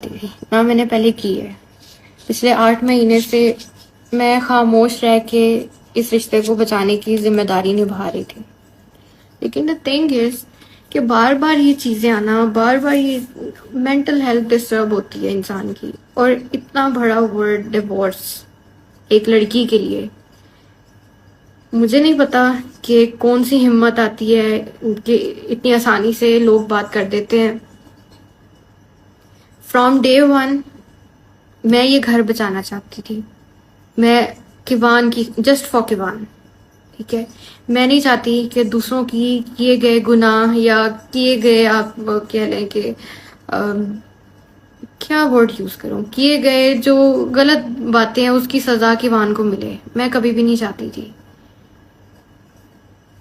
थी ना मैंने पहले की है। पिछले 8 महीने से मैं खामोश रह के इस रिश्ते को बचाने की जिम्मेदारी निभा रही थी। लेकिन द थिंग इज कि बार बार ये चीजें आना, बार बार ये मेंटल हेल्थ डिस्टर्ब होती है इंसान की। और इतना बड़ा वर्ड डिवोर्स एक लड़की के लिए, मुझे नहीं पता कि कौन सी हिम्मत आती है कि इतनी आसानी से लोग बात कर देते हैं। फ्रॉम डे वन मैं ये घर बचाना चाहती थी। मैं किवान की, जस्ट फॉर किवान, ठीक है। मैं नहीं चाहती कि दूसरों की किए गए गुनाह या किए गए, आप कह लें कि क्या वर्ड यूज करूं, किए गए जो गलत बातें हैं उसकी सजा किवान को मिले। मैं कभी भी नहीं चाहती थी।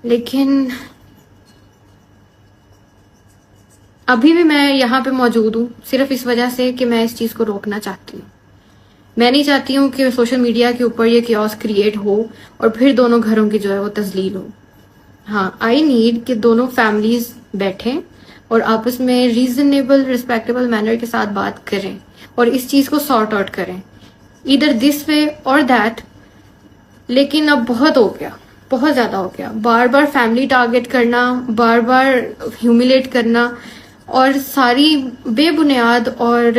लेकिन अभी भी मैं यहाँ पे मौजूद हूँ सिर्फ इस वजह से कि मैं इस चीज को रोकना चाहती हूँ। मैं नहीं चाहती हूँ कि सोशल मीडिया के ऊपर ये कियोस क्रिएट हो और फिर दोनों घरों की जो है वो तजलील हो। हाँ, आई नीड कि दोनों फैमिलीज बैठें और आपस में रीजनेबल रिस्पेक्टेबल मैनर के साथ बात करें और इस चीज को सॉर्ट आउट करें, इधर दिस वे और दैट। लेकिन अब बहुत हो गया, बहुत ज्यादा हो गया। बार बार फैमिली टारगेट करना, बार बार ह्यूमिलेट करना और सारी बेबुनियाद और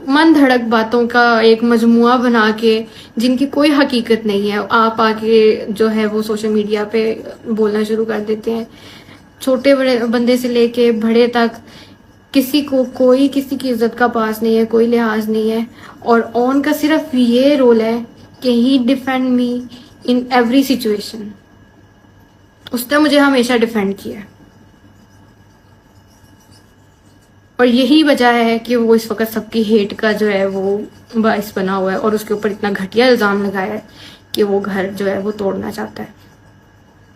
मन धड़क बातों का एक मजमुआ बना के जिनकी कोई हकीकत नहीं है, आप आके जो है वो सोशल मीडिया पे बोलना शुरू कर देते हैं। छोटे बड़े बंदे से लेके बड़े तक किसी को, कोई किसी की इज्जत का पास नहीं है, कोई लिहाज नहीं है। और ऑन का सिर्फ ये रोल है कि he defend me in every situation. उसने मुझे हमेशा डिफेंड किया है और यही वजह है कि वो इस वक्त सबकी हेट का जो है वो बाइस बना हुआ है और उसके ऊपर इतना घटिया इल्जाम लगाया है कि वो घर जो है वो तोड़ना चाहता है।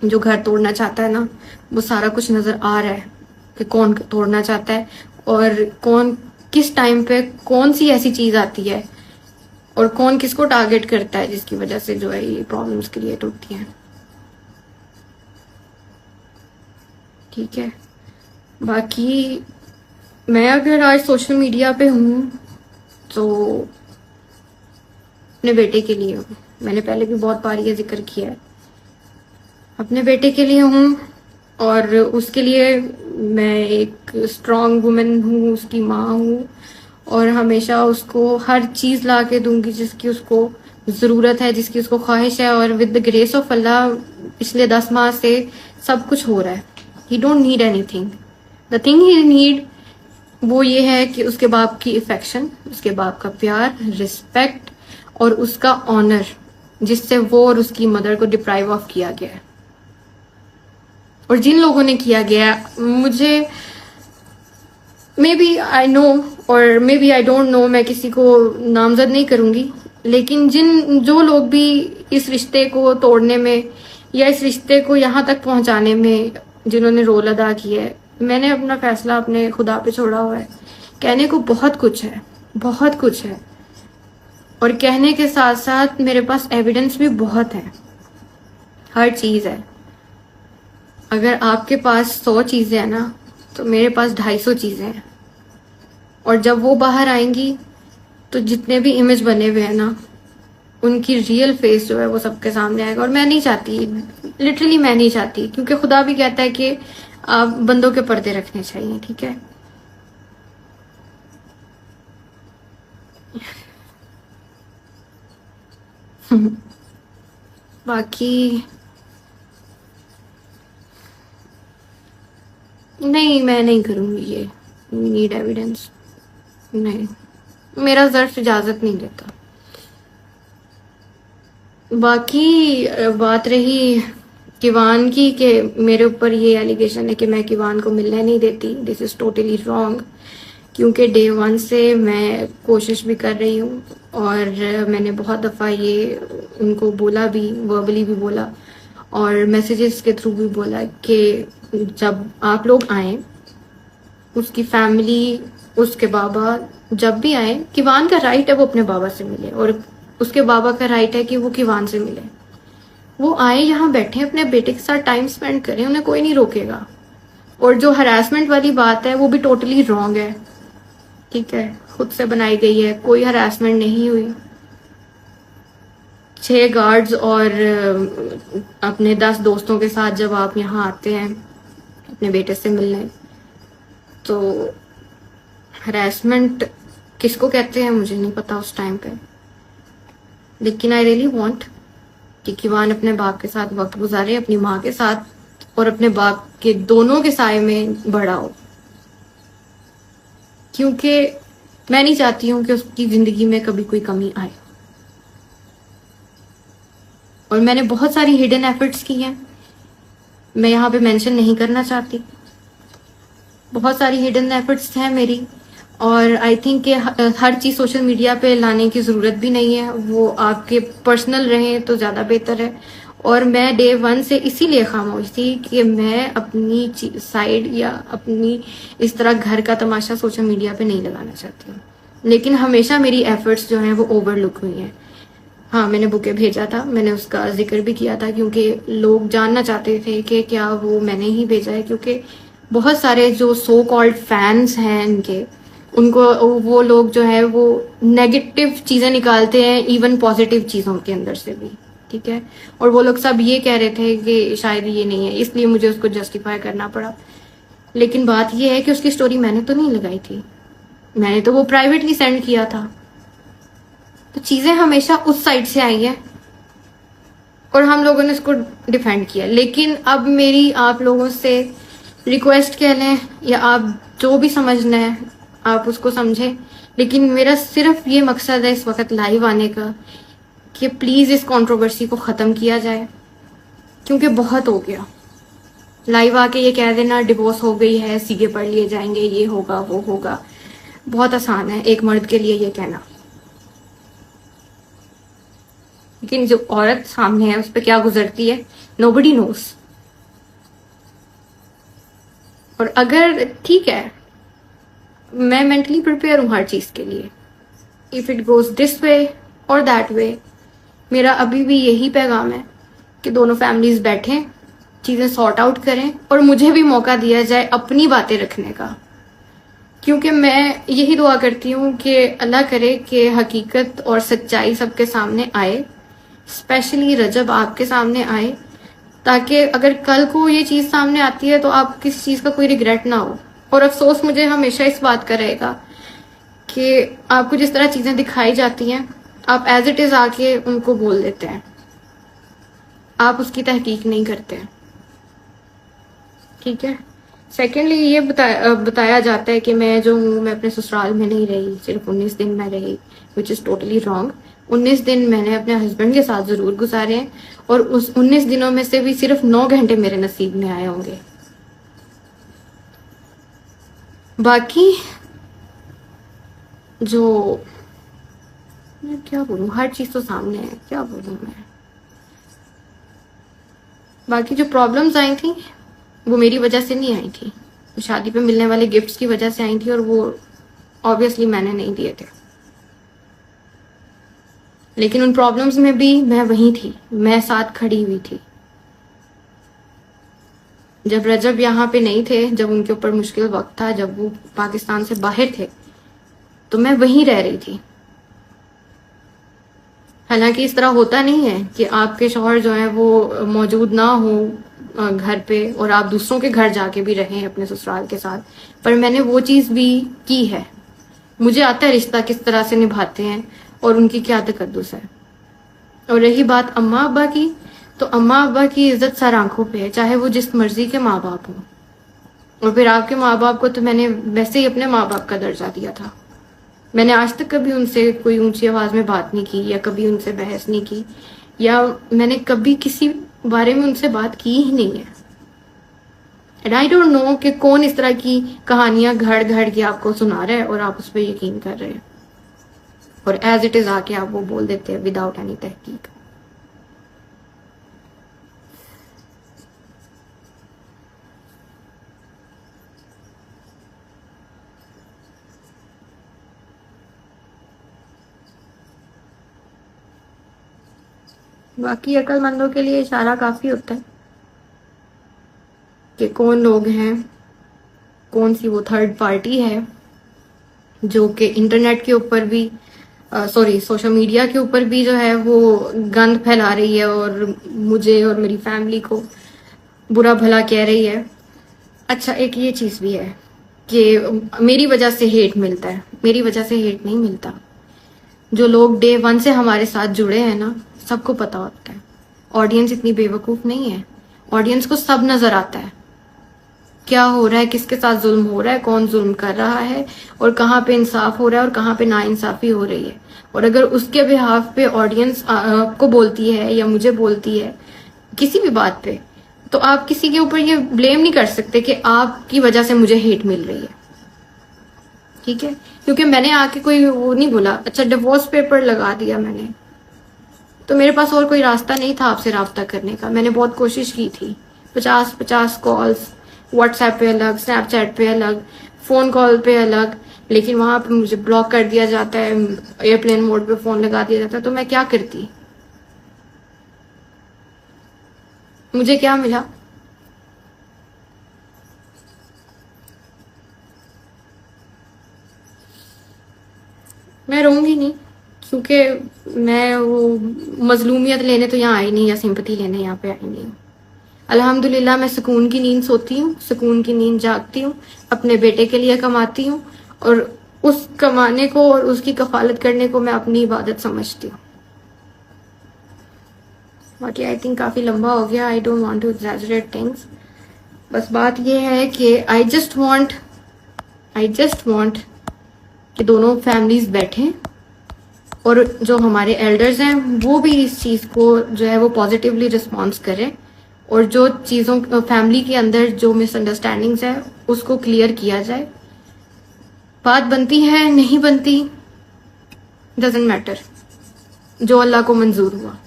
जो घर तोड़ना चाहता है ना, वो सारा कुछ नजर आ रहा है कि कौन तोड़ना चाहता है और कौन किस टाइम पे कौन सी ऐसी चीज आती है और कौन किसको टारगेट करता है जिसकी वजह से जो है ये प्रॉब्लम्स क्रिएट होती हैं। ठीक है, बाकी मैं अगर आज सोशल मीडिया पे हूँ तो अपने बेटे के लिए हूँ। मैंने पहले भी बहुत बार ये जिक्र किया है, अपने बेटे के लिए हूँ और उसके लिए मैं एक स्ट्रांग वुमेन हूँ, उसकी माँ हूँ और हमेशा उसको हर चीज ला के दूंगी जिसकी उसको जरूरत है, जिसकी उसको ख्वाहिश है। और विद द ग्रेस ऑफ अल्लाह पिछले 10 माह से सब कुछ हो रहा है। ही don't need anything. The thing he need वो ये है कि उसके बाप की इफेक्शन, उसके बाप का प्यार, रिस्पेक्ट और उसका ऑनर, जिससे वो और उसकी मदर को डिप्राइव ऑफ किया गया है। और जिन लोगों ने किया गया, मुझे मे बी आई नो और maybe I don't know, मैं किसी को नामजद नहीं करूंगी, लेकिन जो लोग भी इस रिश्ते को तोड़ने में या इस रिश्ते को यहाँ तक पहुंचाने में जिन्होंने रोल अदा किया है, मैंने अपना फैसला अपने खुदा पे छोड़ा हुआ है। कहने को बहुत कुछ है, बहुत कुछ है और कहने के साथ साथ मेरे पास एविडेंस भी बहुत है, हर चीज है। अगर आपके पास 100 चीजें हैं ना, तो मेरे पास 250 चीजें हैं। और जब वो बाहर आएंगी तो जितने भी इमेज बने हुए हैं ना, उनकी रियल फेस जो है वो सबके सामने आएगा। और मैं नहीं चाहती, लिटरली मैं नहीं चाहती, क्योंकि खुदा भी कहता है कि आप बंदों के पर्दे रखने चाहिए। ठीक है, बाकी नहीं, मैं नहीं करूंगी ये नीड एविडेंस। नहीं, मेरा ज़र्फ इजाजत नहीं देता। बाकी बात रही किवान की कि मेरे ऊपर ये एलिगेशन है कि मैं किवान को मिलने नहीं देती। दिस इज टोटली रॉन्ग, क्योंकि डे वन से मैं कोशिश भी कर रही हूँ और मैंने बहुत दफ़ा ये उनको बोला भी, वर्बली भी बोला और मैसेजेस के थ्रू भी बोला कि जब आप लोग आए, उसकी फैमिली, उसके बाबा जब भी आए, किवान का राइट है वो अपने बाबा से मिले और उसके बाबा का राइट है कि वो किवान से मिले। वो आए, यहाँ बैठे, अपने बेटे के साथ टाइम स्पेंड करें, उन्हें कोई नहीं रोकेगा। और जो हरासमेंट वाली बात है वो भी टोटली रॉन्ग है। ठीक है, खुद से बनाई गई है, कोई हरासमेंट नहीं हुई। 6 गार्ड्स और अपने 10 दोस्तों के साथ जब आप यहाँ आते हैं अपने बेटे से मिलने, तो हरासमेंट किसको कहते हैं मुझे नहीं पता उस टाइम पे, लेकिन आई रियली वांट कि किवान अपने बाप के साथ वक्त गुजारे, अपनी माँ के साथ और अपने बाप के दोनों के साय में बड़ा हो, क्योंकि मैं नहीं चाहती हूँ कि उसकी जिंदगी में कभी कोई कमी आए। और मैंने बहुत सारी हिडन एफर्ट्स की हैं, मैं यहाँ पे मेंशन नहीं करना चाहती। बहुत सारी हिडन एफर्ट्स हैं मेरी, और आई थिंक कि हर चीज़ सोशल मीडिया पे लाने की ज़रूरत भी नहीं है, वो आपके पर्सनल रहें तो ज़्यादा बेहतर है। और मैं डे 1 से इसीलिए खामोश थी कि मैं अपनी साइड या अपनी इस तरह घर का तमाशा सोशल मीडिया पे नहीं लगाना चाहती हूँ, लेकिन हमेशा मेरी एफर्ट्स जो हैं वो ओवरलुक हुई हैं। हाँ, मैंने बुके भेजा था, मैंने उसका जिक्र भी किया था, क्योंकि लोग जानना चाहते थे कि क्या वो मैंने ही भेजा है, क्योंकि बहुत सारे जो सो कॉल्ड फैंस हैं इनके, उनको वो लोग जो है वो नेगेटिव चीज़ें निकालते हैं इवन पॉजिटिव चीज़ों के अंदर से भी, ठीक है। और वो लोग सब ये कह रहे थे कि शायद ये नहीं है, इसलिए मुझे उसको जस्टिफाई करना पड़ा। लेकिन बात ये है कि उसकी स्टोरी मैंने तो नहीं लगाई थी, मैंने तो वो प्राइवेटली सेंड किया था। तो चीज़ें हमेशा उस साइड से आई है और हम लोगों ने इसको डिफेंड किया। लेकिन अब मेरी आप लोगों से रिक्वेस्ट कह लें या आप जो भी समझना है आप उसको समझें, लेकिन मेरा सिर्फ ये मकसद है इस वक्त लाइव आने का कि प्लीज़ इस कंट्रोवर्सी को ख़त्म किया जाए, क्योंकि बहुत हो गया। लाइव आके ये कह देना डिवोर्स हो गई है, सीगे पढ़ लिए जाएंगे, ये होगा वो होगा, बहुत आसान है एक मर्द के लिए ये कहना, लेकिन जो औरत सामने है उस पर क्या गुजरती है नोबडी नोस। और अगर ठीक है, मैं मेंटली प्रिपेयर हूँ हर चीज के लिए, if it goes this way और दैट वे, मेरा अभी भी यही पैगाम है कि दोनों फैमिलीज बैठें, चीजें सॉर्ट आउट करें और मुझे भी मौका दिया जाए अपनी बातें रखने का, क्योंकि मैं यही दुआ करती हूँ कि अल्लाह करे कि हकीकत और सच्चाई सबके सामने आए, स्पेशली रजब आपके सामने आए, ताकि अगर कल को ये चीज़ सामने आती है तो आप किसी चीज़ का कोई रिग्रेट ना हो। और अफसोस मुझे हमेशा इस बात का रहेगा कि आपको जिस तरह चीज़ें दिखाई जाती हैं आप एज इट इज़ आके उनको बोल देते हैं, आप उसकी तहकीक नहीं करते, ठीक है। सेकेंडली ये बताया जाता है कि मैं जो हूँ मैं अपने ससुराल में नहीं रही, सिर्फ 19 दिन मैं रही, विच इज़ टोटली रॉन्ग। 19 दिन मैंने अपने हस्बैंड के साथ ज़रूर गुजारे हैं, और उस 19 दिनों में से भी सिर्फ 9 घंटे मेरे नसीब में आए होंगे। बाकी जो मैं क्या बोलूँ, हर चीज़ तो सामने है, क्या बोलूँ मैं। बाकी जो प्रॉब्लम्स आई थी वो मेरी वजह से नहीं आई थी, शादी पे मिलने वाले गिफ्ट्स की वजह से आई थी, और वो ऑब्वियसली मैंने नहीं दिए थे। लेकिन उन प्रॉब्लम्स में भी मैं वहीं थी, मैं साथ खड़ी हुई थी। जब रजब यहाँ पे नहीं थे, जब उनके ऊपर मुश्किल वक्त था, जब वो पाकिस्तान से बाहर थे, तो मैं वहीं रह रही थी। हालांकि इस तरह होता नहीं है कि आपके शौहर जो है वो मौजूद ना हो घर पे और आप दूसरों के घर जाके भी रहें अपने ससुराल के साथ, पर मैंने वो चीज़ भी की है। मुझे आता है रिश्ता किस तरह से निभाते हैं और उनकी क्या तकद्दुस है। और रही बात अम्मा अब्बा की, तो अम्मा अब्बा की इज्जत सर आंखों पे है, चाहे वो जिस मर्जी के माँ बाप हों। और फिर आपके माँ बाप को तो मैंने वैसे ही अपने माँ बाप का दर्जा दिया था। मैंने आज तक कभी उनसे कोई ऊंची आवाज़ में बात नहीं की, या कभी उनसे बहस नहीं की, या मैंने कभी किसी बारे में उनसे बात की ही नहीं है। एंड आई डोंट नो कि कौन इस तरह की कहानियां घड़ घड़ के आपको सुना रहा है और आप उस पर यकीन कर रहे हैं, और एज इट इज आके आप वो बोल देते हैं विदाउट एनी तहकीक। बाकी अक्लमंदों के लिए इशारा काफी होता है कि कौन लोग हैं, कौन सी वो थर्ड पार्टी है जो कि इंटरनेट के ऊपर भी सॉरी सोशल मीडिया के ऊपर भी जो है वो गंद फैला रही है और मुझे और मेरी फैमिली को बुरा भला कह रही है। अच्छा, एक ये चीज़ भी है कि मेरी वजह से हेट मिलता है। मेरी वजह से हेट नहीं मिलता। जो लोग डे वन से हमारे साथ जुड़े हैं ना, सबको पता होता है। ऑडियंस इतनी बेवकूफ़ नहीं है। ऑडियंस को सब नज़र आता है, क्या हो रहा है, किसके साथ जुल्म हो रहा है, कौन जुल्म कर रहा है और कहाँ पे इंसाफ हो रहा है और कहाँ पे नाइंसाफी हो रही है। और अगर उसके बिहाफ पे ऑडियंस को बोलती है या मुझे बोलती है किसी भी बात पे, तो आप किसी के ऊपर ये ब्लेम नहीं कर सकते कि आपकी वजह से मुझे हेट मिल रही है। ठीक है, क्योंकि मैंने आके कोई वो नहीं बोला। अच्छा, डिवोर्स पेपर लगा दिया मैंने, तो मेरे पास और कोई रास्ता नहीं था आपसे राब्ता करने का। मैंने बहुत कोशिश की थी, 50-50 कॉल्स, व्हाट्सएप पे अलग, स्नैपचैट पे अलग, फ़ोन कॉल पे अलग, लेकिन वहां पे मुझे ब्लॉक कर दिया जाता है, एयरप्लेन मोड पे फ़ोन लगा दिया जाता है। तो मैं क्या करती? मुझे क्या मिला? मैं रहूंगी नहीं, क्योंकि मैं वो मजलूमियत लेने तो यहाँ आई नहीं, या सिंपैथी लेने यहाँ पे आई नहीं। अल्हम्दुलिल्लाह मैं सुकून की नींद सोती हूँ, सुकून की नींद जागती हूँ, अपने बेटे के लिए कमाती हूँ और उस कमाने को और उसकी कफालत करने को मैं अपनी इबादत समझती हूँ। बाकी आई थिंक काफ़ी लंबा हो गया। I don't want to exaggerate things. बस बात ये है कि आई जस्ट वांट कि दोनों फैमिलीज बैठें और जो हमारे एल्डर्स हैं वो भी इस चीज़ को जो है वो पॉजिटिवली रिस्पॉन्स करें और जो चीज़ों फैमिली के अंदर जो मिसअंडरस्टैंडिंग्स है उसको क्लियर किया जाए। बात बनती है नहीं बनती, डजेंट मैटर, जो अल्लाह को मंजूर हुआ।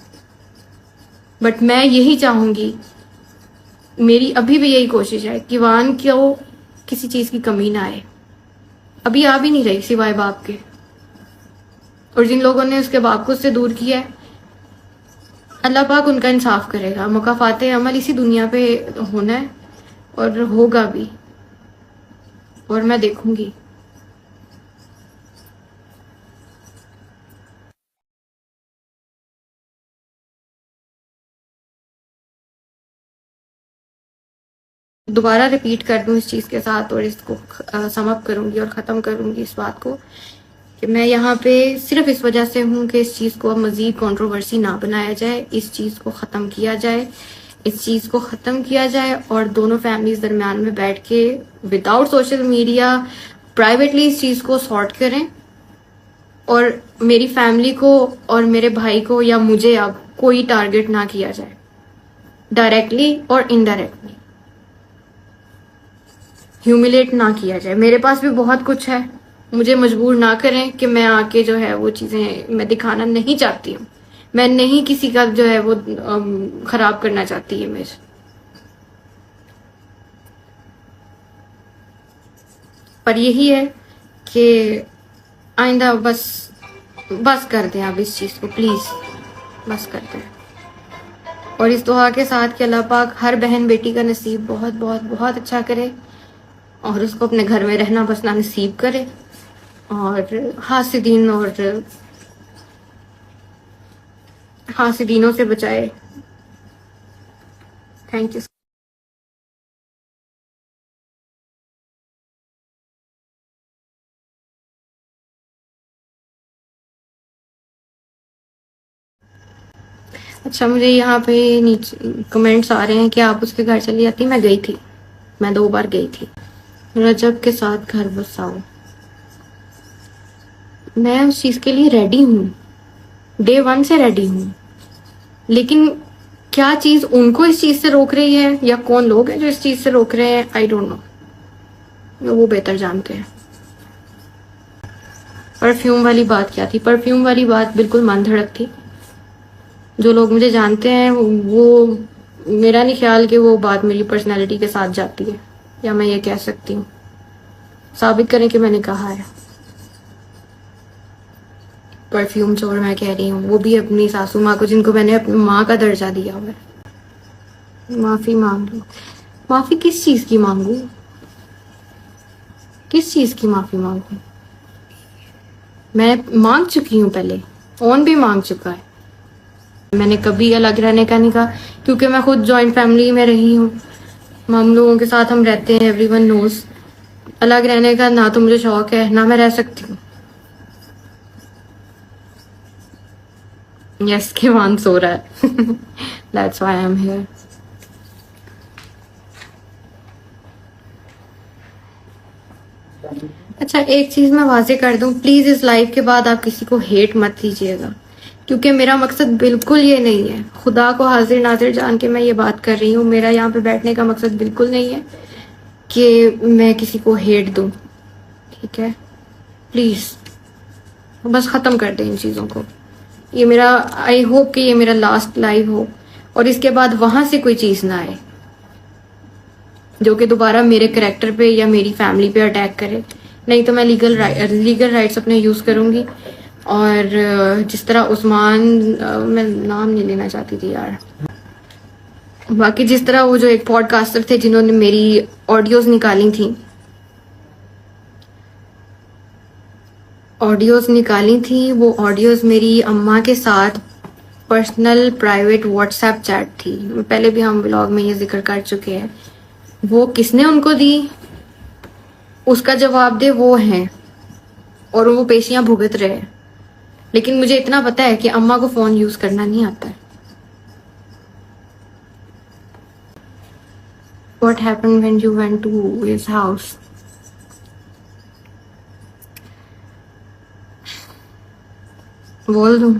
बट मैं यही चाहूँगी, मेरी अभी भी यही कोशिश है कि वान को किसी चीज़ की कमी ना आए। अभी आ भी नहीं रही सिवाय बाप के, और जिन लोगों ने उसके बाप को उससे दूर किया है, अल्लाह पाक उनका इंसाफ करेगा। मुकाफाते अमल इसी दुनिया पे होना है और होगा भी, और मैं देखूंगी। दोबारा रिपीट कर दूं इस चीज़ के साथ और इसको सम अप करूंगी और ख़त्म करूंगी इस बात को कि मैं यहाँ पे सिर्फ इस वजह से हूँ कि इस चीज़ को अब मज़ीद कंट्रोवर्सी ना बनाया जाए, इस चीज़ को ख़त्म किया जाए, इस चीज़ को ख़त्म किया जाए और दोनों फैमिलीज दरमियान में बैठ के विदाउट सोशल मीडिया प्राइवेटली इस चीज़ को सॉर्ट करें और मेरी फैमिली को और मेरे भाई को या मुझे अब कोई टारगेट ना किया जाए, डायरेक्टली और इनडायरेक्टली ह्यूमिलेट ना किया जाए। मेरे पास भी बहुत कुछ है, मुझे मजबूर ना करें कि मैं आके जो है वो चीज़ें मैं दिखाना नहीं चाहती हूँ। मैं नहीं किसी का जो है वो खराब करना चाहती इमेज। पर यही है कि आइंदा बस कर दें अब इस चीज़ को, प्लीज़ बस कर दें। और इस दुआ के साथ कि अल्लाह पाक हर बहन बेटी का नसीब बहुत बहुत बहुत अच्छा करे और उसको अपने घर में रहना बसना नसीब करे और हासिदीनों से बचाए। Thank you. अच्छा, मुझे यहाँ पे नीचे कमेंट्स आ रहे हैं कि आप उसके घर चली जाती। मैं गई थी, मैं 2 बार गई थी। रजब के साथ घर बसाओ, मैं उस चीज़ के लिए रेडी हूँ, डे वन से रेडी हूँ। लेकिन क्या चीज़ उनको इस चीज़ से रोक रही है या कौन लोग हैं जो इस चीज़ से रोक रहे हैं, आई डोंट नो, वो बेहतर जानते हैं। परफ्यूम वाली बात क्या थी? परफ्यूम वाली बात बिल्कुल मन धड़क थी। जो लोग मुझे जानते हैं वो मेरा नहीं ख्याल कि वो बात मेरी पर्सनैलिटी के साथ जाती है, या मैं ये कह सकती हूँ। साबित करें कि मैंने कहा है। परफ्यूम चोर मैं कह रही हूँ, वो भी अपनी सासू माँ को, जिनको मैंने अपनी माँ का दर्जा दिया हुआ है। माफ़ी मांग लो। माफ़ी किस चीज़ की मांगू? किस चीज़ की माफ़ी मांगू? मैं मांग चुकी हूँ पहले, फोन भी मांग चुका है। मैंने कभी अलग रहने का नहीं कहा, क्योंकि मैं खुद जॉइंट फैमिली में रही हूँ। हम लोगों के साथ हम रहते हैं, एवरीवन नोज। अलग रहने का ना तो मुझे शौक है, ना मैं रह सकती हूँ। यस, किवान सो रहा है। That's why I am here. अच्छा, एक चीज मैं वाजे कर दूं, प्लीज इस लाइव के बाद आप किसी को हेट मत कीजिएगा, क्योंकि मेरा मकसद बिल्कुल ये नहीं है। खुदा को हाजिर नाजिर जान के मैं ये बात कर रही हूँ, मेरा यहाँ पे बैठने का मकसद बिल्कुल नहीं है कि मैं किसी को हेट दूं। ठीक है, प्लीज बस खत्म कर दें इन चीजों को। ये मेरा, आई होप कि ये मेरा लास्ट लाइव हो और इसके बाद वहां से कोई चीज ना आए जो कि दोबारा मेरे करेक्टर पे या मेरी फैमिली पे अटैक करे। नहीं तो मैं लीगल राइट्स अपने यूज करूंगी। और जिस तरह उस्मान, मैं नाम नहीं लेना चाहती थी यार, बाकी जिस तरह वो जो एक पॉडकास्टर थे जिन्होंने मेरी ऑडियोज निकाली थी, वो ऑडियोज मेरी अम्मा के साथ पर्सनल प्राइवेट व्हाट्सएप चैट थी। पहले भी हम ब्लॉग में ये जिक्र कर चुके हैं। वो किसने उनको दी, उसका जवाब दे वो हैं, और वो पेशियां भुगत रहे हैं। लेकिन मुझे इतना पता है कि अम्मा को फोन यूज करना नहीं आता है। What happened when you went to his house? बोल दूं?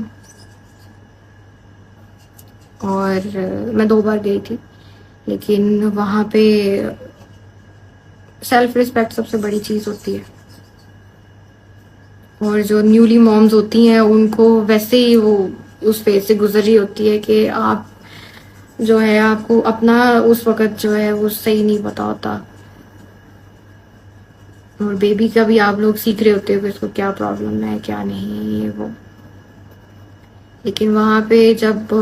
और मैं 2 बार गई थी, लेकिन वहां पे सेल्फ रिस्पेक्ट सबसे बड़ी चीज होती है। और जो न्यूली मॉम्स होती हैं उनको वैसे ही वो उस फेज से गुजर रही होती है कि आप जो है, आपको अपना उस वक्त जो है वो सही नहीं पता होता, और बेबी का भी आप लोग सीख रहे होते हो कि उसको क्या प्रॉब्लम है क्या नहीं, ये वो। लेकिन वहां पे जब,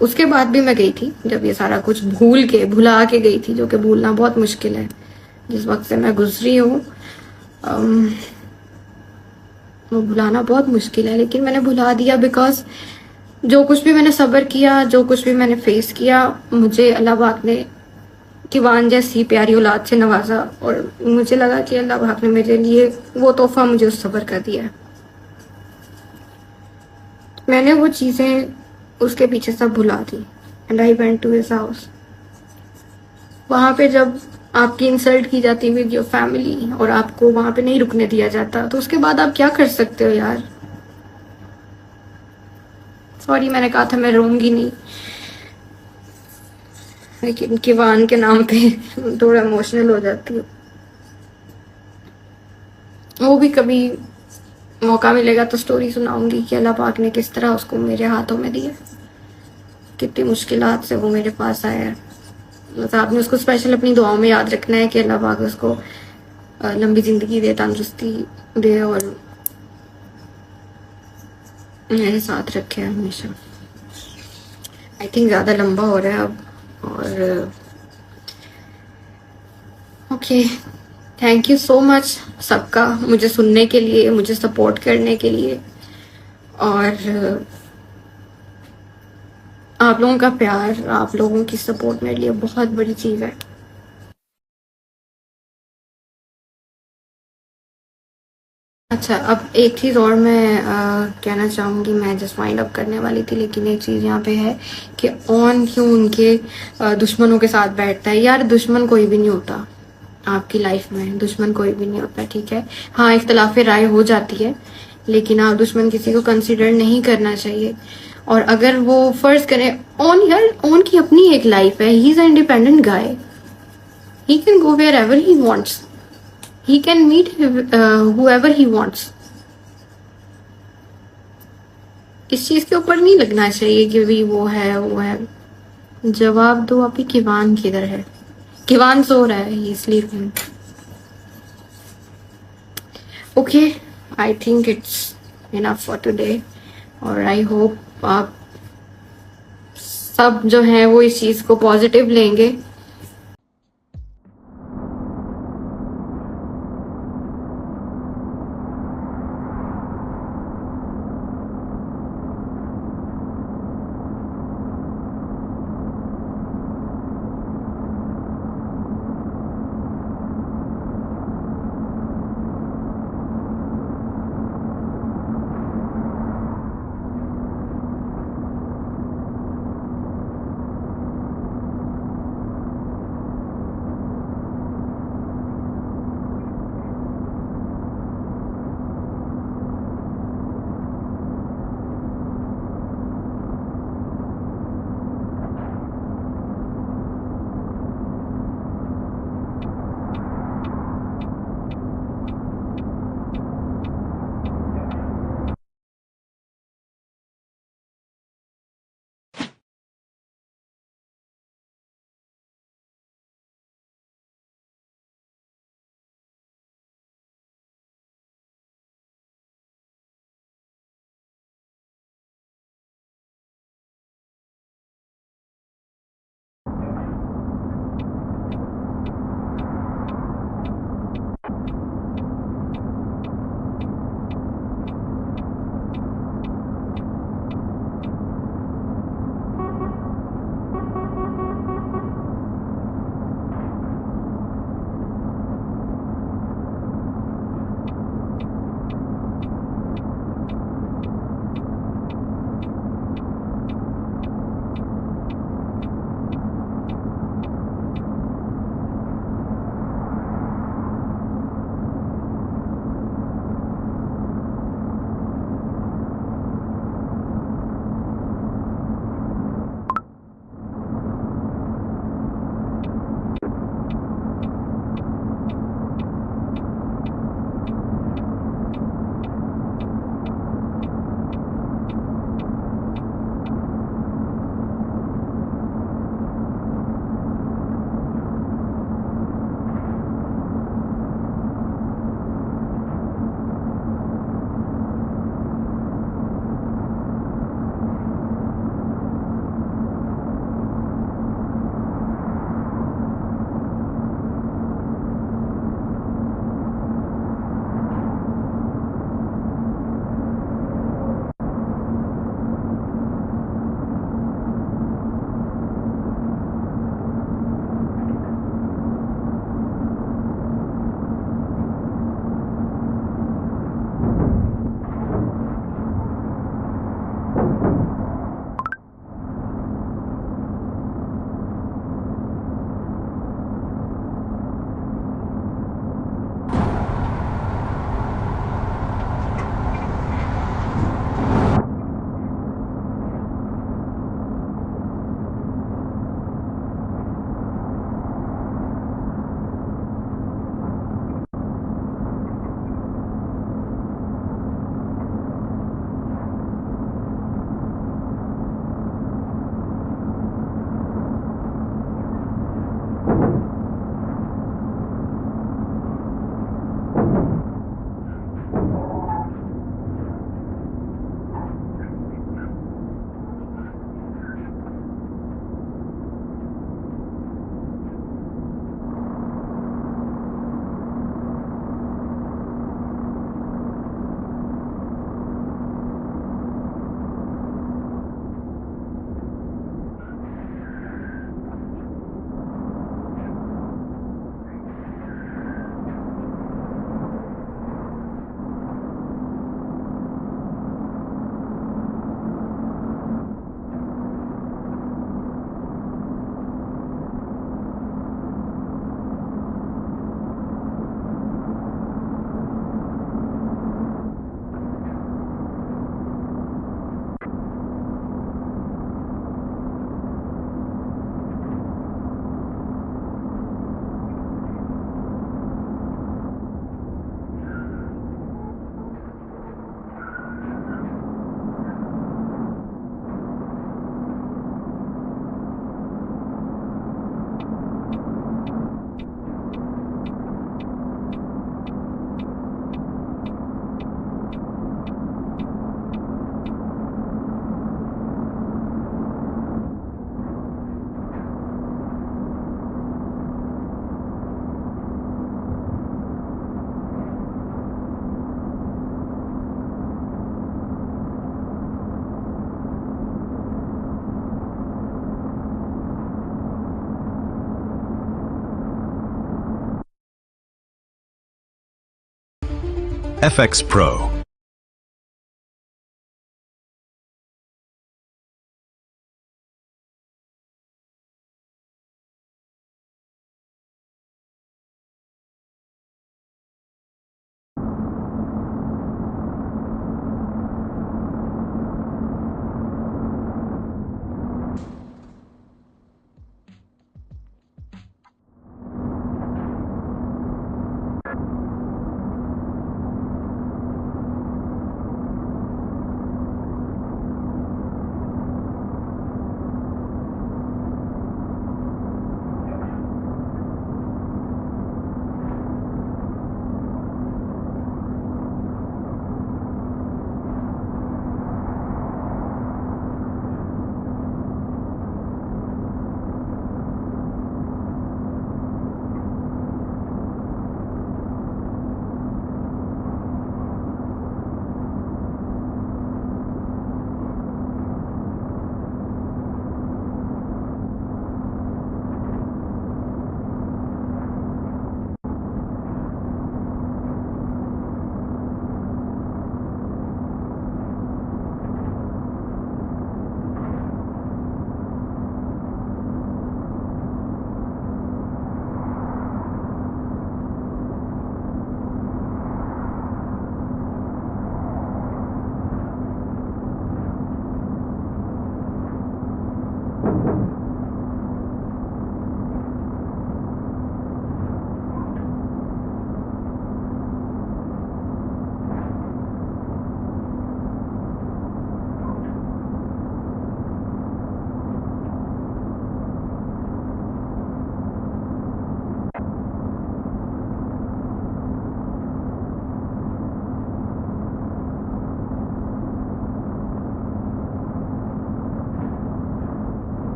उसके बाद भी मैं गई थी जब ये सारा कुछ भुला के गई थी, जो कि भूलना बहुत मुश्किल है जिस वक्त से मैं गुजरी हूँ। वो भुलाना बहुत मुश्किल है, लेकिन मैंने भुला दिया बिकॉज जो कुछ भी मैंने सब्र किया, जो कुछ भी मैंने फेस किया, मुझे अल्लाह पाक ने किवान जैसी प्यारी औलाद से नवाजा, और मुझे लगा कि अल्लाह पाक ने मेरे लिए वो तोहफा मुझे उस सब्र का दिया है। मैंने वो चीजें उसके पीछे सब भुला दी and I went to his house. वहां पे जब आपकी इंसल्ट की जाती विद योर फैमिली और आपको वहां पे नहीं रुकने दिया जाता, तो उसके बाद आप क्या कर सकते हो यार। सॉरी, मैंने कहा था मैं रोऊंगी नहीं, लेकिन किवान के नाम पे थोड़ा इमोशनल हो जाती हूँ। वो भी कभी मौका मिलेगा तो स्टोरी सुनाऊंगी कि अल्लाह पाक ने किस तरह उसको मेरे हाथों में दिया, कितनी मुश्किलात से वो मेरे पास आया है। बस आपने उसको स्पेशल अपनी दुआओं में याद रखना है कि अल्लाह पाक उसको लंबी जिंदगी दे, तंदुरुस्ती दे, और मेरे साथ रखे हमेशा। आई थिंक ज्यादा लंबा हो रहा है अब, और okay, thank you so much सबका मुझे सुनने के लिए, मुझे सपोर्ट करने के लिए, और आप लोगों का प्यार, आप लोगों की सपोर्ट मेरे लिए बहुत बड़ी चीज है। अच्छा, अब एक चीज और मैं कहना चाहूंगी, मैं जस्ट वाइंड अप करने वाली थी, लेकिन एक चीज यहाँ पे है कि ऑन क्यों उनके दुश्मनों के साथ बैठता है। यार, दुश्मन कोई भी नहीं होता आपकी लाइफ में, दुश्मन कोई भी नहीं होता, ठीक है। हाँ, इख्तलाफ राय हो जाती है, लेकिन आप दुश्मन किसी को कंसिडर नहीं करना चाहिए। और अगर वो फर्ज करें, ऑन यार, ऑन की अपनी एक लाइफ है, he is a independent guy, he can go wherever he wants, he can meet whoever he wants। इस चीज के ऊपर नहीं लगना चाहिए कि भी वो है वो है। जवाब दो अभी, किवान किधर है? किवान सो रहा है, he sleeping. Okay, I think it's enough for today, और आई होप आप सब जो है वो इस चीज को पॉजिटिव लेंगे। FX Pro.